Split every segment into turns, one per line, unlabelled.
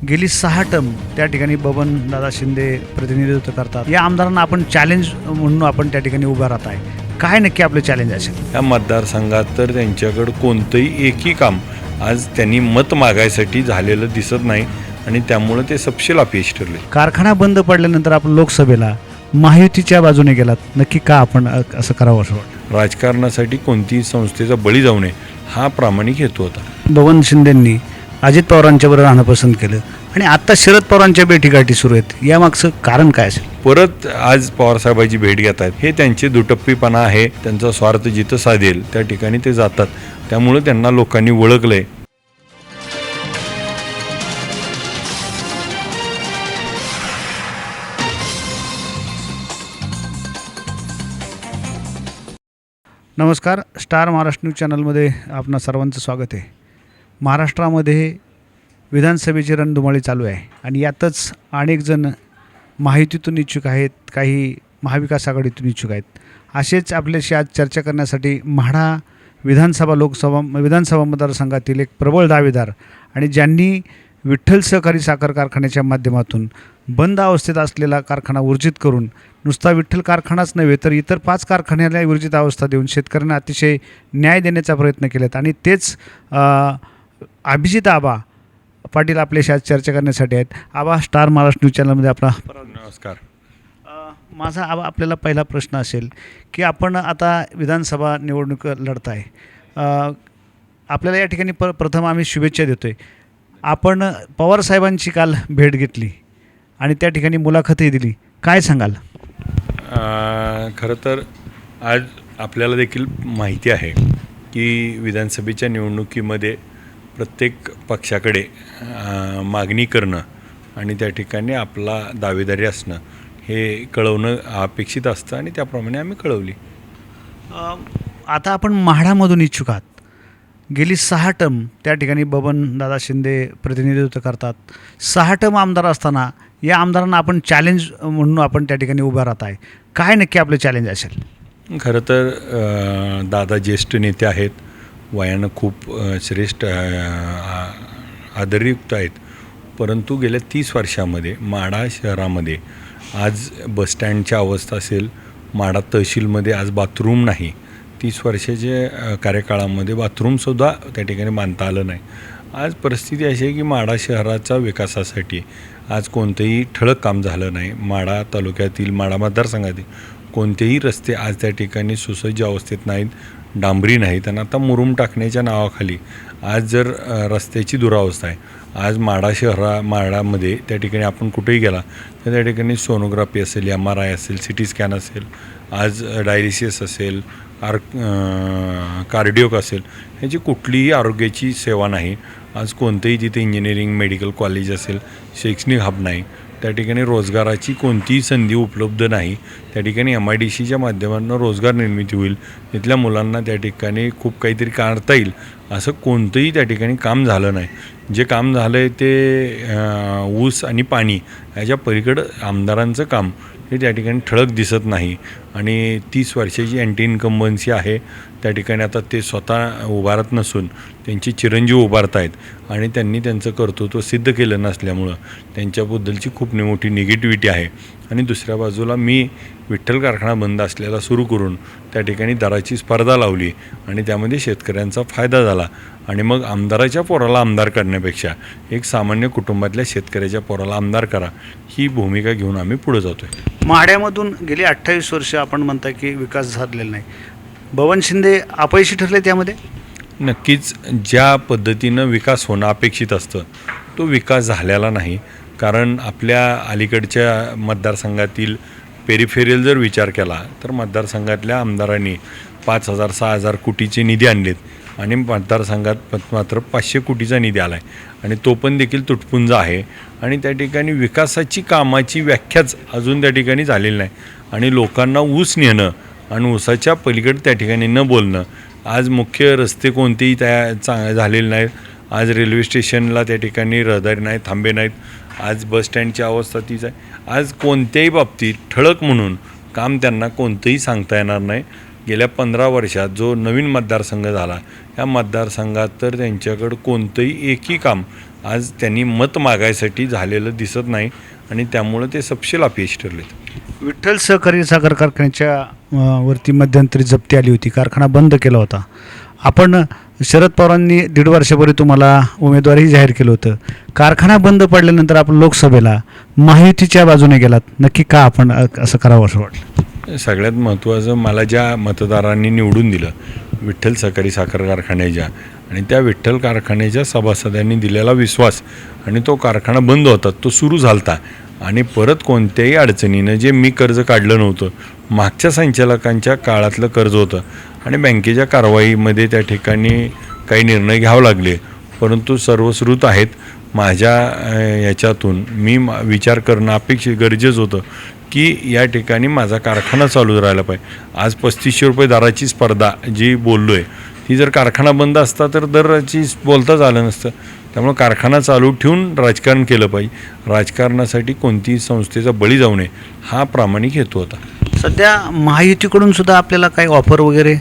गेली 6 टर्म त्या ठिकाणी बबनदादा शिंदे प्रतिनिधित्व करतात. या आमदारांना आपण चॅलेंज म्हणून आपण त्या ठिकाणी उभा राहत आहे. काय नक्की आपलं चॅलेंज असेल?
या मतदारसंघात तर त्यांच्याकडं कोणतंही एकही काम आज त्यांनी मत मागायसाठी झालेलं दिसत नाही आणि त्यामुळं ते सपशेल अपयशी ठरले.
कारखाना बंद पडल्यानंतर आपण लोकसभेला महायुतीच्या बाजूने गेलात, नक्की का आपण असं करावं असं वाटतं?
राजकारणासाठी कोणतीही संस्थेचा बळी जाऊ नये हा प्रामाणिक हेतू होता.
बबन शिंदेंनी अजित पवारांच्या बरोबर राहणं पसंत केलं आणि आत्ता शरद पवारांच्या भेटीगाठी सुरू आहेत. यामागचं कारण काय असेल?
परत आज पवारसाहेबांची भेट घेत आहेत हे त्यांचे दुटप्पीपणा आहे. त्यांचा स्वार्थ जिथं साधेल त्या ठिकाणी ते जातात. त्यामुळं त्यांना लोकांनी ओळखलंय.
नमस्कार, स्टार महाराष्ट्र न्यूज चॅनलमध्ये आपणा सर्वांचं स्वागत आहे. महाराष्ट्रामध्ये विधानसभेची रणधुमाळी चालू आहे आणि यातच अनेक जण महायुतीतून इच्छुक आहेत, काही महाविकास आघाडीतून इच्छुक आहेत. असेच आपल्याशी आज चर्चा करण्यासाठी म्हाडा विधानसभा मतदारसंघातील एक प्रबळ दावेदार आणि ज्यांनी विठ्ठल सहकारी साखर कारखान्याच्या माध्यमातून बंद अवस्थेत असलेला कारखाना ऊर्जित करून नुसता विठ्ठल कारखानाच नव्हे तर इतर 5 कारखान्याला ऊर्जित अवस्था देऊन शेतकऱ्यांना अतिशय न्याय देण्याचा प्रयत्न केलात आणि तेच अभिजित आबा पाटील आपल्याशी आज चर्चा करण्यासाठी आहेत. आबा, स्टार महाराष्ट्र न्यूज चॅनलमध्ये आपला
नमस्कार.
माझा आबा आपल्याला पहिला प्रश्न असेल की आपण आता विधानसभा निवडणूक लढत आहे. आपल्याला या ठिकाणी प्रथम आम्ही शुभेच्छा देतो आहे. आपण पवारसाहेबांची काल भेट घेतली आणि त्या ठिकाणी मुलाखतही दिली, काय सांगाल?
खरं तर आज आपल्याला देखील माहिती आहे की विधानसभेच्या निवडणुकीमध्ये प्रत्येक पक्षाकडे मागणी करणं आणि त्या ठिकाणी आपला दावेदारी असणं हे कळवणं अपेक्षित असतं आणि त्याप्रमाणे आम्ही कळवली.
आता आपण म्हाडामधून इच्छुक आहात. गेली 6 टर्म त्या ठिकाणी बबनदादा शिंदे प्रतिनिधित्व करतात. 6 टर्म आमदार असताना या आमदारांना आपण चॅलेंज म्हणून आपण त्या ठिकाणी उभा राहत आहे. काय नक्की आपलं चॅलेंज असेल?
खरं तर दादा ज्येष्ठ नेते आहेत, वयानं खूप श्रेष्ठ आदरयुक्त आहेत. परंतु गेल्या 30 वर्षामध्ये माढा शहरामध्ये आज बसस्टँडच्या अवस्था असेल, माढा तहसीलमध्ये आज बाथरूम नाही. 30 वर्षाच्या कार्यकाळामध्ये बाथरूमसुद्धा त्या ठिकाणी बांधता आलं नाही. आज परिस्थिती अशी आहे की माढा शहराच्या विकासासाठी आज कोणतंही ठळक काम झालं नाही. माढा तालुक्यातील माढा मतदारसंघातील कोणतेही रस्ते आज त्या ठिकाणी सुसज्ज अवस्थेत नाहीत, डांबरी नाहीत. आणि आता मुरुम टाकण्याच्या नावाखाली आज जर रस्त्याची दुरावस्था आहे. आज माढामध्ये त्या ठिकाणी आपण कुठेही गेला तर त्या ठिकाणी सोनोग्राफी असेल, MRI असेल, CT स्कॅन असेल, आज डायलिसिस असेल, कार्डिओक असेल, ह्याची कुठलीही आरोग्याची सेवा नाही. आज कोणतंही तिथे इंजिनिअरिंग मेडिकल कॉलेज असेल, शैक्षणिक हब नाही. त्या ठिकाणी रोजगाराची कोणतीही संधी उपलब्ध नाही. त्या ठिकाणी MIDCच्या माध्यमातून रोजगार निर्मिती होईल, तिथल्या मुलांना त्या ठिकाणी खूप काहीतरी करता येईल असं कोणतंही त्या ठिकाणी काम झालं नाही. जे काम झालं आहे ते ऊस आणि पाणी ह्याच्या पलीकडं आमदारांचं काम हे त्या ठिकाणी ठळक दिसत नाही. आणि 30 वर्षाची अँटी इन्कम्बन्सी आहे. त्या ठिकाणी आता ते स्वतः उभारत नसून त्यांचे चिरंजीव उभारत आहेत आणि त्यांनी त्यांचं कर्तृत्व सिद्ध केलं नसल्यामुळं त्यांच्याबद्दलची खूप मोठी निगेटिव्हिटी आहे. आणि दुसऱ्या बाजूला मी विठ्ठल कारखाना बंद असलेला सुरू करून त्या ठिकाणी दराची स्पर्धा लावली आणि त्यामध्ये शेतकऱ्यांचा फायदा झाला. आणि मग आमदाराच्या पोराला आमदार करण्यापेक्षा एक सामान्य कुटुंबातल्या शेतकऱ्याच्या पोराला आमदार करा ही भूमिका घेऊन आम्ही पुढे जातो आहे.
माढ्यामधून गेली 28 वर्ष आपण म्हणता की विकास झालेला नाही. बबन शिंदे अपयशी ठरले त्यामध्ये?
नक्कीच ज्या पद्धतीनं विकास होणं अपेक्षित असतं तो विकास झालेला नाही. कारण आपल्या अलीकडच्या मतदारसंघातील पेरिफेरियल जर विचार केला तर मतदारसंघातल्या आमदारांनी 5,000 6,000 कोटीचे निधी आणलेत आणि मतदारसंघात मात्र 500 कोटीचा निधी आला आहे आणि तो पण देखील तुटपुंज आहे. आणि त्या ठिकाणी विकासाची कामाची व्याख्याच अजून त्या ठिकाणी झालेली नाही. आणि लोकांना ऊस नेणं आणि ऊसाच्या पलीकडे त्या ठिकाणी न बोलणं. आज मुख्य रस्ते कोणतेही झालेले नाहीत. आज रेल्वे स्टेशनला त्या ठिकाणी रहदारी नाही, थांबे नाहीत. आज बसस्टँडची अवस्था तीच आहे. आज कोणत्याही बाबतीत ठळक म्हणून काम त्यांना कोणतंही सांगता येणार नाही. गेल्या 15 वर्षात जो नवीन मतदारसंघ झाला या मतदारसंघात तर त्यांच्याकडं कोणतंही एकही काम आज त्यांनी मत मागायसाठी झालेलं दिसत नाही आणि त्यामुळं ते सपशेल अपयश ठरलेत.
विठ्ठल सहकारी साखर कारखान्याच्या वरती मध्यंतरी जप्ती आली होती, कारखाना बंद केला होता. आपण शरद पवारांनी 1.5 वर्षापूर्वी तुम्हाला उमेदवारही जाहीर केलं होतं. कारखाना बंद पडल्यानंतर आपण लोकसभेला महायुतीच्या बाजूने गेलात, नक्की का आपण असं करावं असं वाटलं?
सगळ्यात महत्त्वाचं, मला ज्या मतदारांनी निवडून दिलं विठ्ठल सहकारी साखर कारखान्याच्या, आणि त्या विठ्ठल कारखान्याच्या सभासदांनी दिलेला विश्वास, आणि तो कारखाना बंद होता, तो सुरू झालता, आणि परत कोणत्याही अडचणीनं जे मी कर्ज काढलं नव्हतं, मागच्या संचालकांच्या काळातलं कर्ज होतं, आणि बँकेच्या कारवाईमध्ये त्या ठिकाणी काही निर्णय घ्यावे लागले, परंतु सर्वश्रुत आहेत. माझ्या याच्यातून मी विचार करणं अपेक्षित गरजेचं होतं की या ठिकाणी माझा कारखाना चालू राहायला पाहिजे. आज 3500 रुपये दराची स्पर्धा जी बोललो आहे, ती जर कारखाना बंद असता तर दराची बोलताच आलं नसतं. त्यामुळं कारखाना चालू ठेवून राजकारण केलं पाहिजे. राजकारणासाठी कोणतीही संस्थेचा बळी जाऊ नये, हा प्रामाणिक हेतू होता.
सध्या महायुतीकडून सुद्धा आपल्याला काही ऑफर वगैरे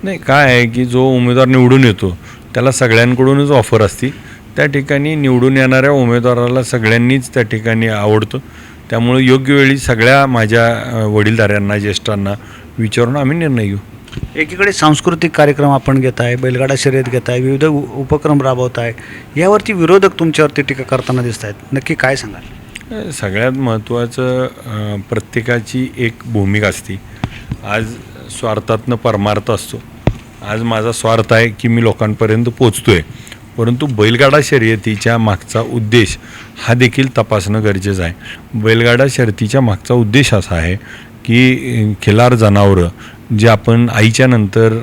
नाही, काय आहे की जो उमेदवार निवडून येतो त्याला सगळ्यांकडूनच ऑफर असते. त्या ठिकाणी निवडून येणाऱ्या उमेदवाराला सगळ्यांनीच त्या ठिकाणी आवडतं. त्यामुळे योग्य वेळी सगळ्या माझ्या वडीलधाऱ्यांना, ज्येष्ठांना विचारून आम्ही निर्णय घेऊ.
एकीकडे सांस्कृतिक कार्यक्रम आपण घेत आहे, बैलगाडा शर्यत घेत आहे, विविध उपक्रम राबवत आहे, यावरती विरोधक तुमच्यावरती टीका करताना दिसत आहेत, नक्की काय सांगाल?
सगळ्यात महत्त्वाचं, प्रत्येकाची एक भूमिका असते. आज स्वार्थातनं परमार्थ असतो. आज माझा स्वार्थ आहे की मी लोकांपर्यंत पोचतो आहे, परंतु बैलगाडा शर्यतीच्या मागचा उद्देश हा देखील तपासणं गरजेचं आहे. बैलगाडा शर्यतीच्या मागचा उद्देश असा आहे की खिलार जनावरं जे आपण आईच्या नंतर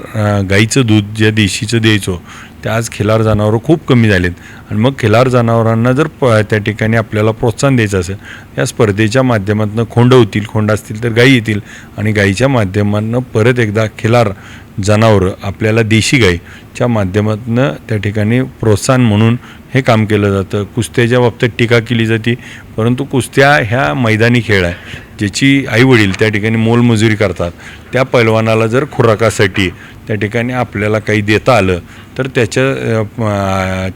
गाईचं दूध ज्या देशीचं द्यायचो, ते आज खिलार जनावरं खूप कमी झालेत. आणि मग खिलार जनावरांना जर त्या ठिकाणी आपल्याला प्रोत्साहन द्यायचं असेल, या स्पर्धेच्या माध्यमातून खोंड होतील, खोंड असतील तर गायी येतील, आणि गाईच्या माध्यमातून परत एकदा खिलार जनावरं आपल्याला देशी गाईच्या माध्यमातून त्या ठिकाणी प्रोत्साहन म्हणून हे काम केलं जातं. कुस्त्याच्या बाबतीत टीका केली जाते, परंतु कुस्त्या ह्या मैदानी खेळ आहे, ज्याची आईवडील त्या ठिकाणी मोलमजुरी करतात. त्या पैलवानाला जर खुराकासाठी त्या ठिकाणी आपल्याला काही देता आलं तर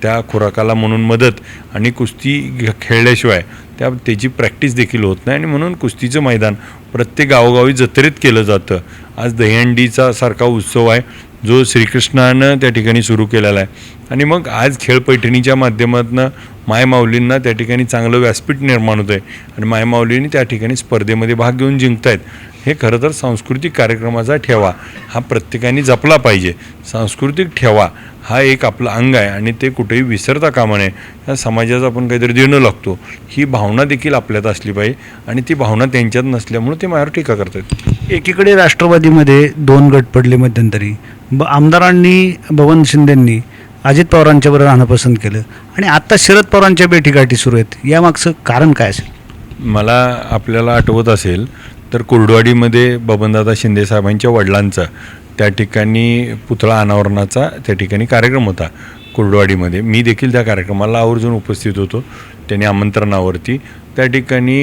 त्या खुराकाला म्हणून मदत, आणि कुस्ती खेळल्याशिवाय त्याची प्रॅक्टिस देखील होत नाही, आणि म्हणून कुस्तीचं मैदान प्रत्येक गावोगावी जत्रेत केलं जातं. आज दहीहंडीचा सारखा उत्सव आहे जो श्रीकृष्णानं त्या ठिकाणी सुरू केलेला आहे, आणि मग आज खेळपैठणीच्या माध्यमातून मायमाऊलींना त्या ठिकाणी चांगलं व्यासपीठ निर्माण होतं आहे, आणि मायमाऊलींनी त्या ठिकाणी स्पर्धेमध्ये भाग घेऊन जिंकत आहेत. हे खरं तर सांस्कृतिक कार्यक्रमाचा ठेवा हा प्रत्येकाने जपला पाहिजे. सांस्कृतिक ठेवा हा एक आपलं अंग आहे, आणि ते कुठेही विसरता कामा नये. या समाजाचं आपण काहीतरी देणं लागतो, ही भावना देखील आपल्यात असली पाहिजे, आणि ती भावना त्यांच्यात नसल्यामुळे ते माझ्यावर टीका करतात.
एकीकडे राष्ट्रवादीमध्ये 2 गट पडले मध्यंतरी. आमदारांनी, बबन शिंदेंनी अजित पवारांच्याबरोबर राहणं पसंत केलं, आणि आत्ता शरद पवारांच्या भेटीगाठी सुरू आहेत. यामागचं कारण काय असेल?
मला आपल्याला आठवत असेल तर कुर्डवाडीमध्ये बबनदादा शिंदे साहेबांच्या वडिलांचा त्या ठिकाणी पुतळा अनावरणाचा त्या ठिकाणी कार्यक्रम होता कुर्डवाडीमध्ये. मी देखील त्या कार्यक्रमाला आवर्जून उपस्थित होतो. त्यांनी आमंत्रणावरती त्या ठिकाणी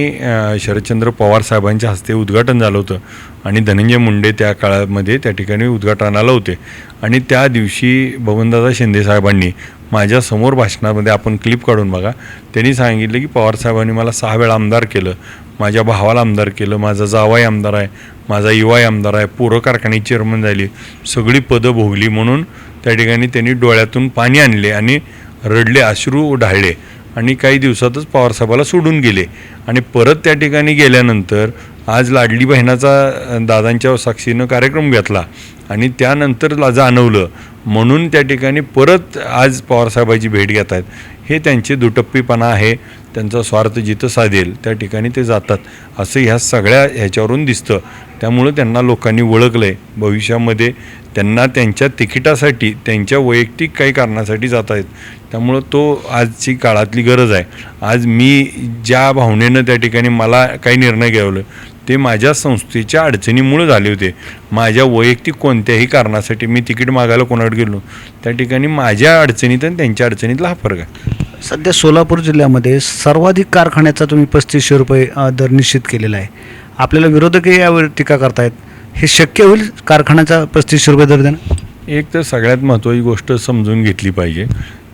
शरदचंद्र पवार साहेबांच्या हस्ते उद्घाटन झालं होतं, आणि धनंजय मुंडे त्या काळामध्ये त्या ठिकाणी उद्घाटनाला होते. आणि त्या दिवशी बबनदादा शिंदे साहेबांनी माझ्यासमोर भाषणामध्ये, आपण क्लिप काढून बघा, त्यांनी सांगितलं की पवारसाहेबांनी मला 6 वेळा आमदार केलं, माझ्या भावाला आमदार केलं, माझा जावाई आमदार आहे, माझा युवाई आमदार आहे, पोरं कारखान्याची चेअरमन झाली, सगळी पदं भोगली. म्हणून त्या ठिकाणी त्यांनी डोळ्यातून पाणी आणले आणि रडले, अश्रू ढाळले, आणि काही दिवसातच पवारसाहेबाला सोडून गेले. आणि परत त्या ठिकाणी गेल्यानंतर आज लाडली बहिणाचा दादांच्या साक्षीनं कार्यक्रम घेतला, आणि त्यानंतर जाणवलं म्हणून त्या ठिकाणी परत आज पवारसाहेबाची भेट घेत आहेत. हे त्यांचे दुटप्पीपणा आहे. त्यांचा स्वार्थ जिथं साधेल त्या ठिकाणी ते जातात, असं ह्या सगळ्या ह्याच्यावरून दिसतं. त्यामुळं त्यांना लोकांनी ओळखलं आहे. भविष्यामध्ये त्यांना त्यांच्या तिकिटासाठी, त्यांच्या वैयक्तिक काही कारणासाठी जात आहेत. त्यामुळं तो आजची काळातली गरज आहे. आज मी ज्या भावनेनं त्या ठिकाणी मला काही निर्णय घ्यावलं ते माझ्या संस्थेच्या अडचणीमुळे झाले होते. माझ्या वैयक्तिक कोणत्याही कारणासाठी मी तिकीट मागायला कोणाकडे गेलो, त्या ठिकाणी माझ्या अडचणीत आणि त्यांच्या अडचणीतला हा फरक आहे.
सध्या सोलापूर जिल्ह्यामध्ये सर्वाधिक कारखान्याचा तुम्ही 3500 रुपये दर निश्चित केलेला आहे. आपल्याला विरोधकही यावर टीका करतायत. हे शक्य होईल कारखान्याचा 3500 रुपये दर देणं?
एक तर सगळ्यात महत्त्वाची गोष्ट समजून घेतली पाहिजे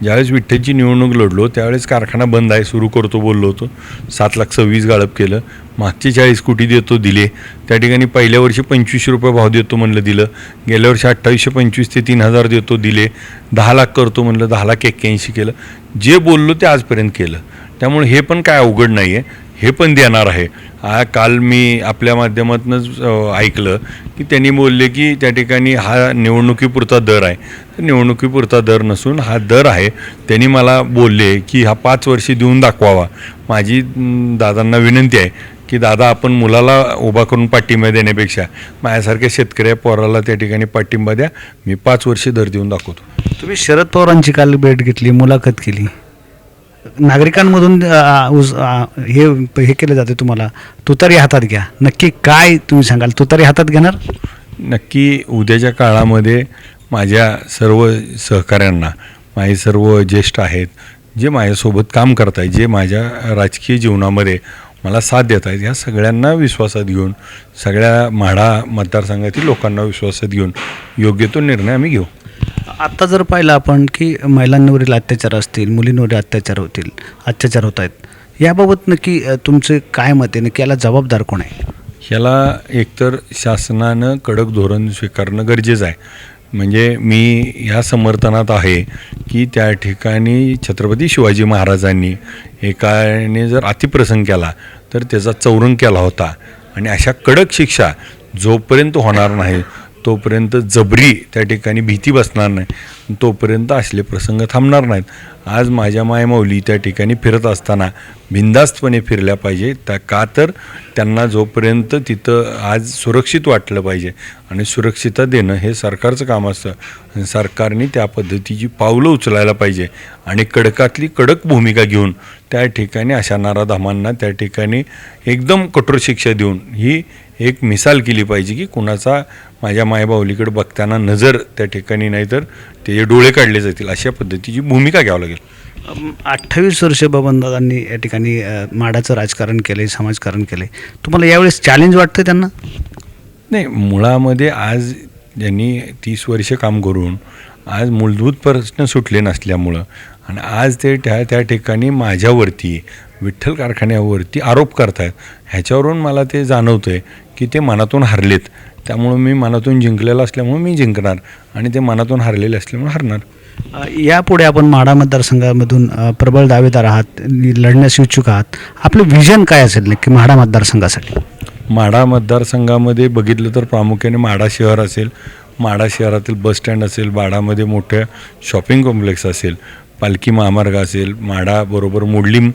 ज्यावेळेस विठ्ठलची निवडणूक लढलो त्यावेळेस कारखाना बंद आहे सुरू करतो बोललो होतो, 7,26,000 गाळप केलं. मागचे 40 कोटी देतो दिले. त्या ठिकाणी पहिल्या वर्षी 2500 रुपये भाव देतो म्हणलं दिलं. गेल्या वर्षी 2825 ते 3000 देतो दिले. 10 लाख करतो म्हणलं 10 लाख 81 केलं. जे बोललो ते आजपर्यंत केलं. त्यामुळे हे पण काय अवघड नाही आहे, हे पण देणार आहे. काल मी आपल्या माध्यमातूनच ऐकलं की त्यांनी बोलले की त्या ठिकाणी हा निवडणुकीपुरता दर आहे. तर निवडणुकीपुरता दर नसून हा दर आहे. त्यांनी मला बोलले की हा 5 वर्षे देऊन दाखवावा. माझी दादांना विनंती आहे की दादा आपण मुलाला उभा करून पाठिंबा देण्यापेक्षा माझ्यासारख्या शेतकऱ्या पोराला त्या ठिकाणी पाठिंबा द्या. मी 5 वर्षे दर देऊन दाखवतो.
तुम्ही शरद पवारांची काल भेट घेतली, मुलाखत केली. नागरिकांमधून हे केलं जाते तुम्हाला, तुतारी हातात घ्या. नक्की काय तुम्ही सांगाल, तुतारी हातात घेणार?
नक्की उद्याच्या काळामध्ये माझ्या सर्व सहकाऱ्यांना, माझे सर्व ज्येष्ठ आहेत, जे माझ्यासोबत काम करत आहेत, जे माझ्या राजकीय जीवनामध्ये मला साथ देत आहेत, ह्या सगळ्यांना विश्वासात घेऊन, सगळ्या माढा मतदारसंघातील लोकांना विश्वासात घेऊन योग्य तो निर्णय आम्ही घेऊ.
आत्ता जर पाहिलं आपण की महिलांवरील अत्याचार असतील, मुलींवरील अत्याचार होत आहेत, याबाबत नक्की तुमचं काय मत आहे? नक्की याला जबाबदार कोण आहे?
ह्याला एकतर शासनानं कडक धोरण स्वीकारणं गरजेचं आहे. म्हणजे मी ह्या समर्थनात आहे की त्या ठिकाणी छत्रपती शिवाजी महाराजांनी एकाने जर अतिप्रसंग केला तर त्याचा चौरंग केला होता. आणि अशा कडक शिक्षा जोपर्यंत होणार नाही तोपर्यंत, जबरी त्या ठिकाणी भीती बसणार नाही तोपर्यंत असले प्रसंग थांबणार नाहीत. आज माझ्या मायमाऊली त्या ठिकाणी फिरत असताना बिनधास्तपणे फिरल्या पाहिजे. का तर त्यांना जोपर्यंत तिथं आज सुरक्षित वाटलं पाहिजे आणि सुरक्षितता देणं हे सरकारचं काम असतं. सरकारने त्या पद्धतीची पावलं उचलायला पाहिजे आणि कडकातली कडक भूमिका घेऊन त्या ठिकाणी अशा नराधामांना त्या ठिकाणी एकदम कठोर शिक्षा देऊन ही एक मिसाल केली पाहिजे की कुणाचा माझ्या मायबाऊलीकडे बघताना नजर त्या ठिकाणी नाही तर त्याचे डोळे काढले जातील, अशा पद्धतीची भूमिका घ्यावं लागेल.
28 वर्ष बबनदादांनी या ठिकाणी माडाचं राजकारण केलं आहे, समाजकारण केलं आहे. तुम्हाला यावेळेस चॅलेंज वाटतं त्यांना?
नाही, मुळामध्ये आज ज्यांनी 30 वर्ष काम करून आज मूलभूत प्रश्न सुटले नसल्यामुळं आणि आज ते त्या ठिकाणी माझ्यावरती, विठ्ठल कारखान्यावरती आरोप करत आहेत. ह्याच्यावरून मला ते जाणवतं आहे की ते मनातून हरलेत. त्यामुळं मी मनातून जिंकलेलं असल्यामुळं मी जिंकणार आणि ते मनातून हरलेले असल्यामुळे हरणार.
यापुढे आपण माढा मतदारसंघामधून प्रबळ दावेदार आहात, लढण्यास इच्छुक आहात. आपलं व्हिजन काय असेल नक्की माढा मतदारसंघासाठी?
माढा मतदारसंघामध्ये बघितलं तर प्रामुख्याने माढा शहर असेल, माढा शहरातील बसस्टँड असेल, माढामध्ये मोठ्या शॉपिंग कॉम्प्लेक्स असेल, पालखी महामार्ग असेल, माढाबरोबर मोडलीम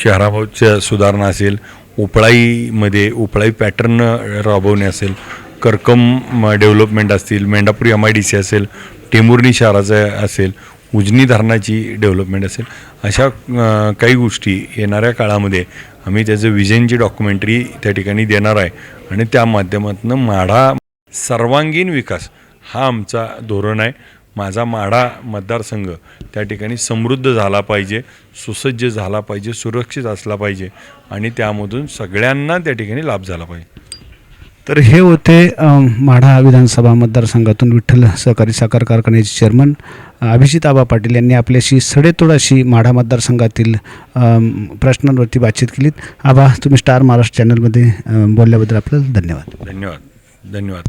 शहराच्या सुधारणा असेल, उपळाईमध्ये उपळाई पॅटर्न राबवणे असेल, करकम डेव्हलपमेंट असतील, मेंढापुरी MIDC असेल, टेंभुर्णी शहराचं असेल, उजनी धरणाची डेव्हलपमेंट असेल, अशा काही गोष्टी येणाऱ्या काळामध्ये आम्ही त्याचं विजनची डॉक्युमेंटरी त्या ठिकाणी देणार आहे आणि त्या माध्यमातून माढा सर्वांगीण विकास हा आमचा धोरण आहे. माझा माढा मतदारसंघ त्या ठिकाणी समृद्ध झाला पाहिजे, सुसज्ज झाला पाहिजे, सुरक्षित असला पाहिजे आणि त्यामधून सगळ्यांना त्या ठिकाणी लाभ झाला पाहिजे.
तर हे होते माढा विधानसभा मतदारसंघातून विठ्ठल सहकारी साखर कारखान्याचे चेअरमन अभिजित आबा पाटील यांनी आपल्याशी सडेतोड अशी माढा मतदारसंघातील प्रश्नांवरती बातचीत केलीत. आबा, तुम्ही स्टार महाराष्ट्र चॅनलमध्ये बोलल्याबद्दल आपल्याला धन्यवाद.
धन्यवाद.